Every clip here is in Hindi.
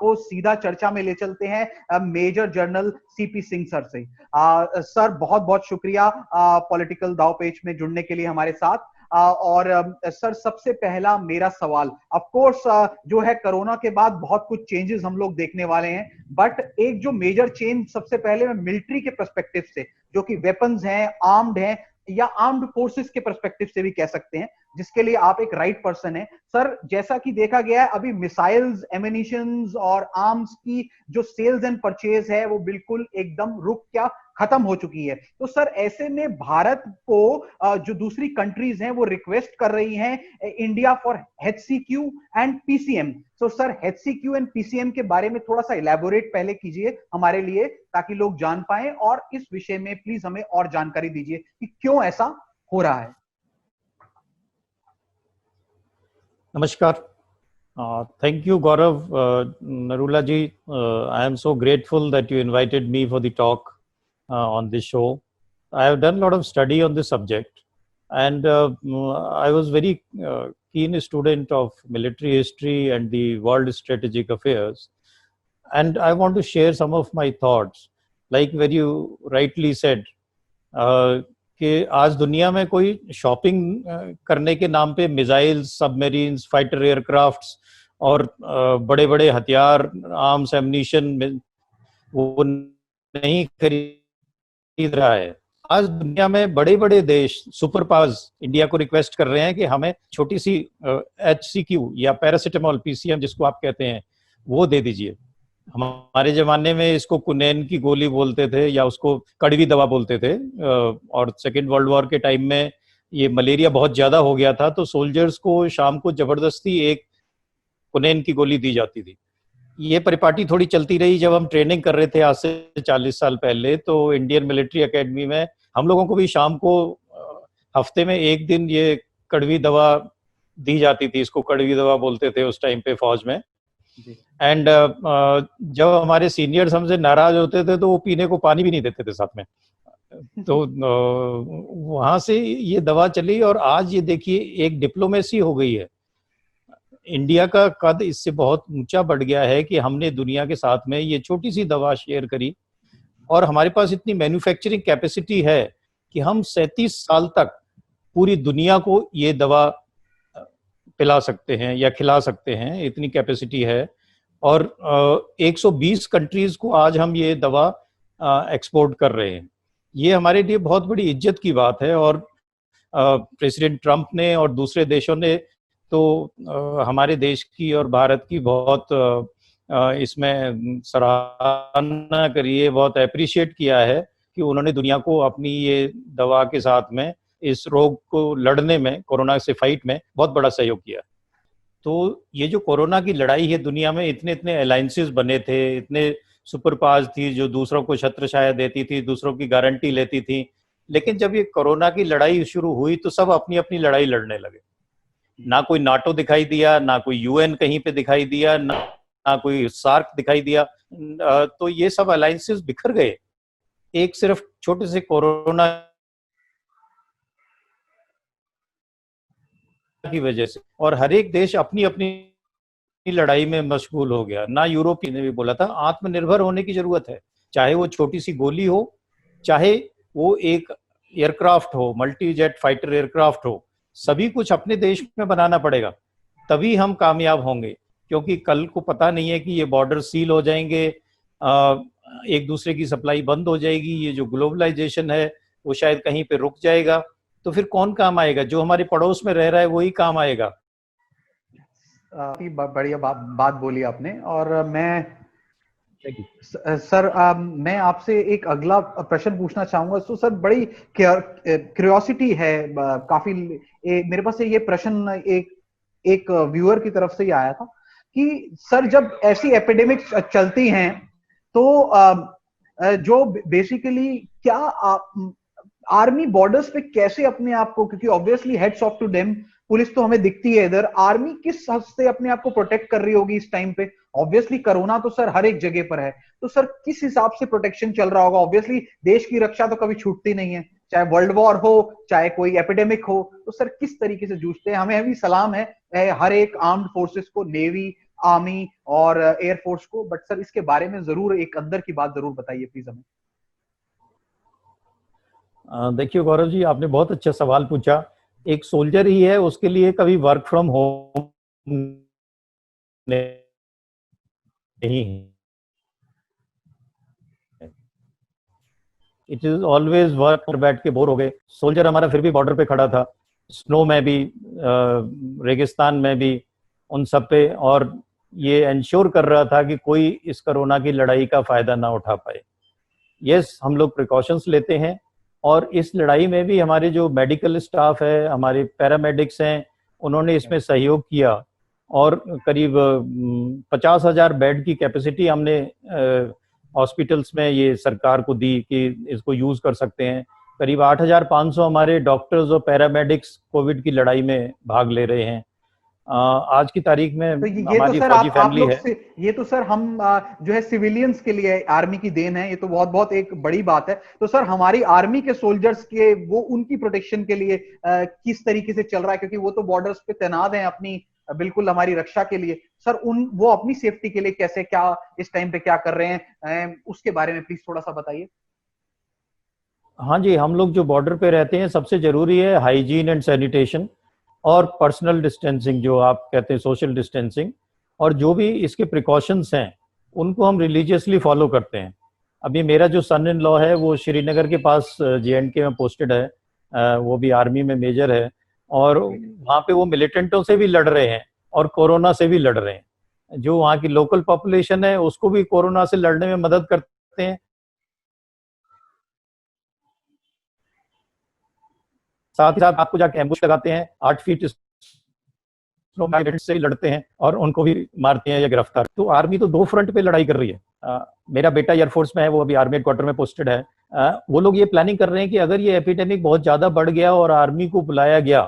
को सीधा चर्चा में ले चलते हैं major general CP Singh sir से। सर बहुत बहुत शुक्रिया पॉलिटिकल दाव पेच में जुड़ने के लिए हमारे साथ। और सर सबसे पहला मेरा सवाल, ऑफ कोर्स जो है कोरोना के बाद बहुत कुछ चेंजेस हम लोग देखने वाले हैं, बट एक जो मेजर चेंज सबसे पहले मैं मिलिट्री के पर्सपेक्टिव से, जो कि वेपन्स हैं, आर्म्ड हैं, या आर्म्ड फोर्सेस के पर्सपेक्टिव से भी कह सकते हैं, जिसके लिए आप एक राइट पर्सन है सर। जैसा कि देखा गया है अभी मिसाइल्स, एमिनिशंस और आर्म्स की जो सेल्स एंड परचेज है वो बिल्कुल एकदम रुक क्या खत्म हो चुकी है। तो सर ऐसे में भारत को जो दूसरी कंट्रीज हैं वो रिक्वेस्ट कर रही हैं India for HCQ and PCM. तो सर एचसीक्यू एंड पीसीएम के बारे में थोड़ा सा इलैबोरेट पहले कीजिए हमारे लिए, ताकि लोग जान पाए, और इस विषय में प्लीज हमें और जानकारी दीजिए कि क्यों ऐसा हो रहा है। नमस्कार। Thank you, Gaurav. Narula ji, I am so grateful that you invited me for the talk on this show. I have done a lot of study on this subject, and I was very keen student of military history and the world strategic affairs. And I want to share some of my thoughts. Like where you rightly said, कि आज दुनिया में कोई शॉपिंग करने के नाम पे मिसाइल्स, सबमरीन्स, फाइटर एयरक्राफ्ट्स और बड़े बड़े हथियार, आर्म्स, एम्यूनिशन वो नहीं खरीद रहा है। आज दुनिया में बड़े बड़े देश, सुपर पावर्स इंडिया को रिक्वेस्ट कर रहे हैं कि हमें छोटी सी एचसीक्यू या पैरासिटामोल, पीसीएम जिसको आप कहते हैं, वो दे दीजिए। हमारे जमाने में इसको कुनैन की गोली बोलते थे या उसको कड़वी दवा बोलते थे, और सेकेंड वर्ल्ड वॉर के टाइम में ये मलेरिया बहुत ज्यादा हो गया था, तो सोल्जर्स को शाम को जबरदस्ती एक कुनैन की गोली दी जाती थी। ये परिपाटी थोड़ी चलती रही। जब हम ट्रेनिंग कर रहे थे आज से 40 साल पहले, तो इंडियन मिलिट्री एकेडमी में हम लोगों को भी शाम को हफ्ते में एक दिन ये कड़वी दवा दी जाती थी। इसको कड़वी दवा बोलते थे उस टाइम पे फौज में। एंड जब हमारे सीनियर्स हमसे नाराज होते थे तो वो पीने को पानी भी नहीं देते थे साथ में। तो वहां से ये दवा चली, और आज ये देखिए एक डिप्लोमेसी हो गई है। इंडिया का कद इससे बहुत ऊंचा बढ़ गया है कि हमने दुनिया के साथ में ये छोटी सी दवा शेयर करी, और हमारे पास इतनी मैन्युफैक्चरिंग कैपेसिटी है कि हम 37 साल तक पूरी दुनिया को ये दवा पिला सकते हैं या खिला सकते हैं, इतनी कैपेसिटी है। और 120 कंट्रीज को आज हम ये दवा एक्सपोर्ट कर रहे हैं। ये हमारे लिए बहुत बड़ी इज्जत की बात है। और प्रेसिडेंट ट्रंप ने और दूसरे देशों ने तो हमारे देश की और भारत की बहुत इसमें सराहना करी है, बहुत अप्रिशिएट किया है कि उन्होंने दुनिया को अपनी ये दवा के साथ में इस रोग को लड़ने में, कोरोना से फाइट में बहुत बड़ा सहयोग किया। तो ये जो कोरोना की लड़ाई है, दुनिया में इतने इतने अलायंसेस बने थे, इतने सुपर पावर्स थी जो दूसरों को छत्र छाया देती थी, दूसरों की गारंटी लेती थी। लेकिन जब ये कोरोना की लड़ाई शुरू हुई तो सब अपनी अपनी लड़ाई लड़ने लगे। ना कोई नाटो दिखाई दिया, ना कोई यूएन कहीं पे दिखाई दिया, ना कोई सार्क दिखाई दिया। तो ये सब अलायंसेस बिखर गए एक सिर्फ छोटे से कोरोना की वजह से, और हर एक देश अपनी अपनी लड़ाई में मशगूल हो गया। ना यूरोपीय ने भी बोला था आत्मनिर्भर होने की जरूरत है, चाहे वो छोटी सी गोली हो, चाहे वो एक एयरक्राफ्ट हो, मल्टी जेट फाइटर एयरक्राफ्ट हो, सभी कुछ अपने देश में बनाना पड़ेगा, तभी हम कामयाब होंगे। क्योंकि कल को पता नहीं है कि ये बॉर्डर सील हो जाएंगे, एक दूसरे की सप्लाई बंद हो जाएगी, ये जो ग्लोबलाइजेशन है वो शायद कहीं पे रुक जाएगा, तो फिर कौन काम आएगा? जो हमारे पड़ोस में रह रहा है वही काम आएगा। बढ़िया बात बोली आपने। और मैं सर मैं आपसे एक अगला प्रश्न पूछना चाहूंगा। तो सर बड़ी क्यूरियोसिटी है काफी, मेरे पास ये प्रश्न एक व्यूअर की तरफ से ही आया था कि सर जब ऐसी एपिडेमिक्स चलती हैं तो जो बेसिकली क्या आर्मी बॉर्डर्स पे कैसे अपने आप को, क्योंकि obviously heads off to them, police तो हमें दिखती है इधर, आर्मी किस हद से अपने आप को प्रोटेक्ट कर रही होगी इस टाइम पे? ऑब्वियसली कोरोना तो सर हर एक जगह पर है, तो सर किस हिसाब से प्रोटेक्शन चल रहा होगा? ऑब्वियसली देश की रक्षा तो कभी छूटती नहीं है, चाहे वर्ल्ड वॉर हो, चाहे कोई एपिडेमिक हो। तो सर किस तरीके से जूझते हैं? हमें अभी सलाम है हर एक आर्म्ड फोर्सेस को, नेवी, आर्मी और एयरफोर्स को, बट सर इसके बारे में जरूर एक अंदर की बात जरूर बताइए प्लीज हमें। देखिए गौरव जी, आपने बहुत अच्छा सवाल पूछा। एक सोल्जर ही है, उसके लिए कभी वर्क फ्रॉम होम नहीं है। इट इज ऑलवेज वर्क पर बैठ के बोर हो गए। सोल्जर हमारा फिर भी बॉर्डर पे खड़ा था, स्नो में भी, रेगिस्तान में भी, उन सब पे, और ये इंश्योर कर रहा था कि कोई इस कोरोना की लड़ाई का फायदा ना उठा पाए। यस, हम लोग प्रिकॉशंस लेते हैं, और इस लड़ाई में भी हमारे जो मेडिकल स्टाफ है, हमारे पैरामेडिक्स हैं, उन्होंने इसमें सहयोग किया। और करीब 50,000 बेड की कैपेसिटी हमने हॉस्पिटल्स में ये सरकार को दी कि इसको यूज कर सकते हैं। करीब 8,500 हमारे डॉक्टर्स और पैरामेडिक्स कोविड की लड़ाई में भाग ले रहे हैं। आज की तारीख में तो ये तो हमारी सर फौजी आप फैमिली लोग है। से, ये तो सर हम जो है सिविलियंस के लिए आर्मी की देन है, ये तो बहुत बहुत एक बड़ी बात है। तो सर हमारी आर्मी के सोल्जर्स के वो उनकी प्रोटेक्शन के लिए किस तरीके से चल रहा है, क्योंकि वो तो बॉर्डर्स पे तैनात हैं अपनी बिल्कुल हमारी रक्षा के लिए। सर उन वो अपनी सेफ्टी के लिए कैसे क्या इस टाइम पे क्या कर रहे हैं, उसके बारे में प्लीज थोड़ा सा बताइए। हाँ जी, हम लोग जो बॉर्डर पे रहते हैं, सबसे जरूरी है हाइजीन एंड सैनिटेशन और पर्सनल डिस्टेंसिंग, जो आप कहते हैं सोशल डिस्टेंसिंग, और जो भी इसके प्रिकॉशंस हैं उनको हम रिलीजियसली फॉलो करते हैं। अभी मेरा जो सन इन लॉ है वो श्रीनगर के पास JNK में पोस्टेड है, वो भी आर्मी में मेजर है, और वहाँ पे वो मिलिटेंटों से भी लड़ रहे हैं और कोरोना से भी लड़ रहे हैं। जो वहाँ की लोकल पॉपुलेशन है उसको भी कोरोना से लड़ने में मदद करते हैं। साथ ही साथ आपको जाके एम्बुश लगाते हैं, 8 फीट से लड़ते हैं और उनको भी मारते हैं या गिरफ्तार। तो आर्मी तो 2 फ्रंट पे लड़ाई कर रही है। मेरा बेटा एयरफोर्स में है, वो अभी आर्मी हेडक्वार्टर में पोस्टेड है। वो लोग ये प्लानिंग कर रहे हैं कि अगर ये एपिडेमिक बहुत ज्यादा बढ़ गया और आर्मी को बुलाया गया,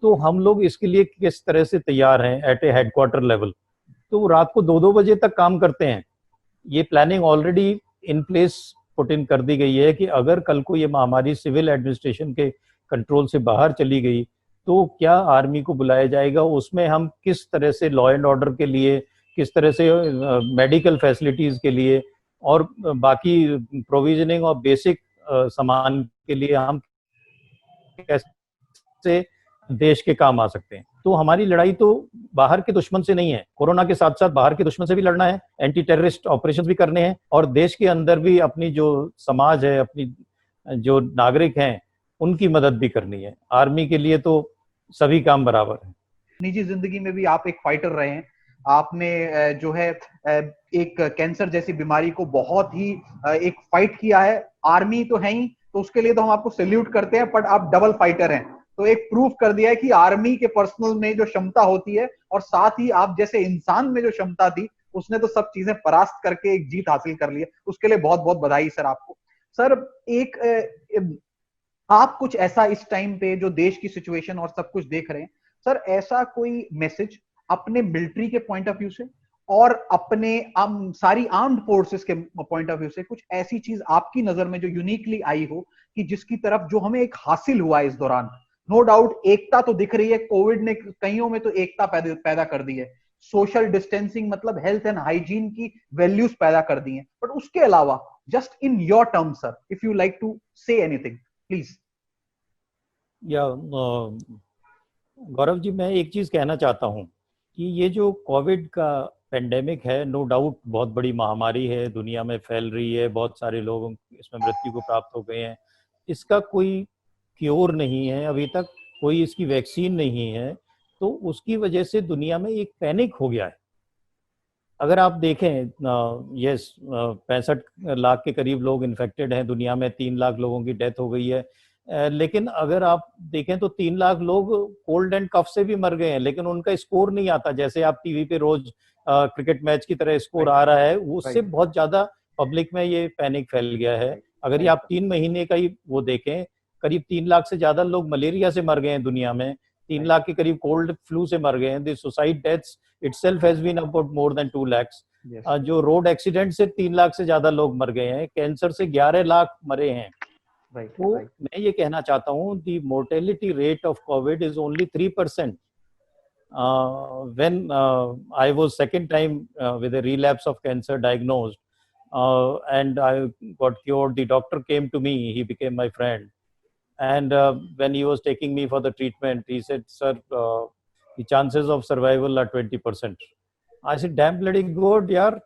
तो हम लोग इसके लिए किस तरह से तैयार हैं एट ए हेडक्वार्टर लेवल। तो रात को 2-2 बजे तक काम करते हैं। ये planning already in place put in कर दी गई है कि अगर कल को ये महामारी सिविल एडमिनिस्ट्रेशन के कंट्रोल से बाहर चली गई तो क्या आर्मी को बुलाया जाएगा, उसमें हम किस तरह से लॉ एंड ऑर्डर के लिए, किस तरह से मेडिकल फैसिलिटीज के लिए और बाकी प्रोविजनिंग और बेसिक सामान के लिए हम कैसे देश के काम आ सकते हैं। तो हमारी लड़ाई तो बाहर के दुश्मन से नहीं है, कोरोना के साथ साथ बाहर के दुश्मन से भी लड़ना है, एंटी टेररिस्ट ऑपरेशन भी करने हैं, और देश के अंदर भी अपनी जो समाज है, अपनी जो नागरिक हैं, उनकी मदद भी करनी है। आर्मी के लिए तो सभी काम बराबर है। निजी जिंदगी में भी आप एक फाइटर रहे हैं। आपने जो है एक कैंसर जैसी बीमारी को बहुत ही एक फाइट किया है। आर्मी तो है ही, तो उसके लिए तो हम आपको सैल्यूट करते हैं, बट आप डबल फाइटर हैं। तो एक प्रूफ कर दिया है कि आर्मी के पर्सनल में जो क्षमता होती है और साथ ही आप जैसे इंसान में जो क्षमता थी, उसने तो सब चीजें परास्त करके एक जीत हासिल कर ली है। उसके लिए बहुत बहुत बधाई सर आपको। सर एक आप कुछ ऐसा इस टाइम पे जो देश की सिचुएशन और सब कुछ देख रहे हैं, सर ऐसा कोई मैसेज अपने मिलिट्री के पॉइंट ऑफ व्यू से और अपने सारी आर्म्ड फोर्सेस के पॉइंट ऑफ व्यू से कुछ ऐसी चीज आपकी नजर में जो यूनिकली आई हो कि जिसकी तरफ जो हमें एक हासिल हुआ इस दौरान। नो डाउट एकता तो दिख रही है, कोविड ने कईयों में तो एकता पैदा कर दी है। सोशल डिस्टेंसिंग मतलब हेल्थ एंड हाइजीन की वैल्यूज पैदा कर दी हैं, बट उसके अलावा just in your term sir, if you like to say anything please. या गौरव जी, मैं एक चीज कहना चाहता हूँ कि ये जो कोविड का पेंडेमिक है, नो डाउट बहुत बड़ी महामारी है, दुनिया में फैल रही है, बहुत सारे लोग इसमें मृत्यु को प्राप्त हो गए हैं। इसका कोई क्योर नहीं है अभी तक, कोई इसकी वैक्सीन नहीं है, तो उसकी वजह से दुनिया में एक पैनिक हो गया है। अगर आप देखें, यस, 65 लाख के करीब लोग इन्फेक्टेड हैं दुनिया में, 3 लाख लोगों की डेथ हो गई है। लेकिन अगर आप देखें तो 3 लाख लोग कोल्ड एंड कफ से भी मर गए हैं, लेकिन उनका स्कोर नहीं आता। जैसे आप टीवी पे रोज क्रिकेट मैच की तरह स्कोर आ रहा है, उससे बहुत ज्यादा पब्लिक में ये पैनिक फैल गया है। अगर ये आप 3 महीने का ही वो देखें, करीब 3 लाख से ज्यादा लोग मलेरिया से मर गए हैं दुनिया में, 3 लाख के करीब कोल्ड फ्लू से मर गए हैं। The suicide deaths itself has been about more than 2 lakhs। जो रोड एक्सीडेंट से 3 लाख से ज्यादा लोग मर गए हैं, कैंसर से 11 लाख मरे हैं। तो मैं ये कहना चाहता हूँ, the mortality rate of Covid is only 3%। when I was second time with a relapse of cancer diagnosed, and I got cured, the doctor came to me. He became my friend. And when he was taking me for the treatment, he said, "Sir, the chances of survival are 20%." I said, "Damn bloody good, यार,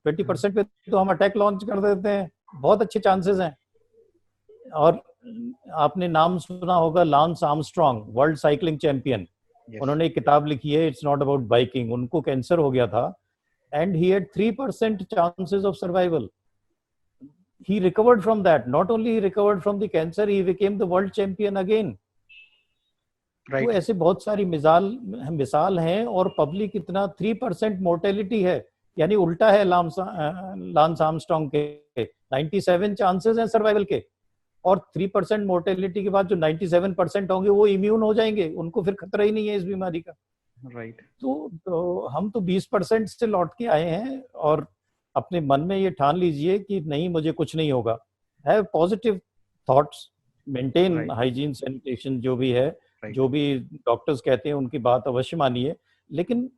20% पे तो हम अटैक लॉन्च कर देते हैं, बहुत अच्छे चांसेस हैं." और आपने नाम सुना होगा lance Armstrong, world cycling champion. उन्होंने एक किताब लिखी है, इट्स नॉट अबाउट बाइकिंग. उनको कैंसर हो गया था and he had 3% chances of survival. He recovered from that. Not only he recovered from the cancer, he became the world champion again. Right. तो ऐसे बहुत सारी मिसाल हैं. और पब्लिक इतना 3% मोर्टेलिटी है, यानी उल्टा है लांस आर्मस्ट्रॉन्ग के. 97 चांसेस हैं सर्वाइवल के, और 3% मोर्टेलिटी के बाद जो 97% होंगे वो इम्यून हो जाएंगे, उनको फिर खतरा ही नहीं है इस बीमारी का. राइट. तो हम तो 20% से लौट के आए हैं, और अपने मन में ये ठान लीजिए कि नहीं, मुझे कुछ नहीं होगा. Have positive thoughts, maintain hygiene, sanitation, जो भी है, जो भी डॉक्टर्स कहते हैं उनकी बात अवश्य मानिए, लेकिन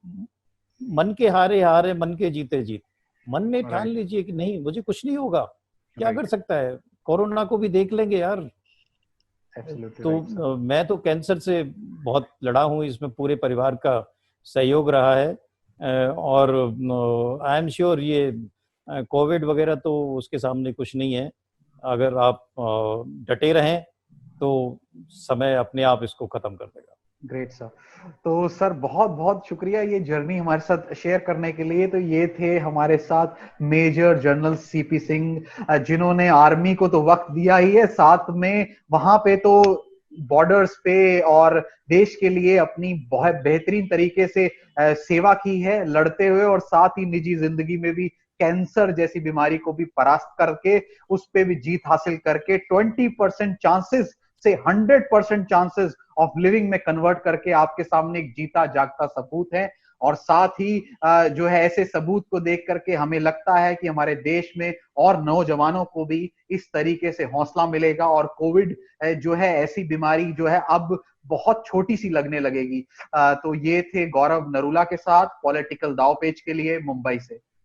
मन के हारे हारे, मन के जीते जीत. मन में ठान लीजिए कि नहीं, मुझे कुछ नहीं होगा. क्या कर सकता है, कोरोना को भी देख लेंगे यार. तो मैं तो कैंसर से बहुत लड़ा हूँ, इसमें पूरे परिवार का सहयोग रहा है. और आई एम श्योर ये कोविड वगैरह तो उसके सामने कुछ नहीं है. अगर आप डटे रहें तो समय अपने आप इसको खत्म कर देगा. Great sir. तो सर बहुत बहुत शुक्रिया ये जर्नी हमारे साथ शेयर करने के लिए. तो ये थे हमारे साथ मेजर जनरल सीपी सिंह, जिन्होंने आर्मी को तो वक्त दिया ही है, साथ में वहां पे तो बॉर्डर्स पे और देश के लिए अपनी बहुत बेहतरीन तरीके से सेवा की है लड़ते हुए, और साथ ही निजी जिंदगी में भी कैंसर जैसी बीमारी को भी परास्त करके उस पे भी जीत हासिल करके 20% चांसेस से 100% चांसेस ऑफ लिविंग में कन्वर्ट करके आपके सामने एक जीता जागता सबूत है. और साथ ही जो है ऐसे सबूत को देख करके हमें लगता है कि हमारे देश में और नौजवानों को भी इस तरीके से हौसला मिलेगा, और कोविड जो है ऐसी बीमारी जो है अब बहुत छोटी सी लगने लगेगी. तो ये थे गौरव नरूला के साथ पॉलिटिकल दावपेच के लिए मुंबई से.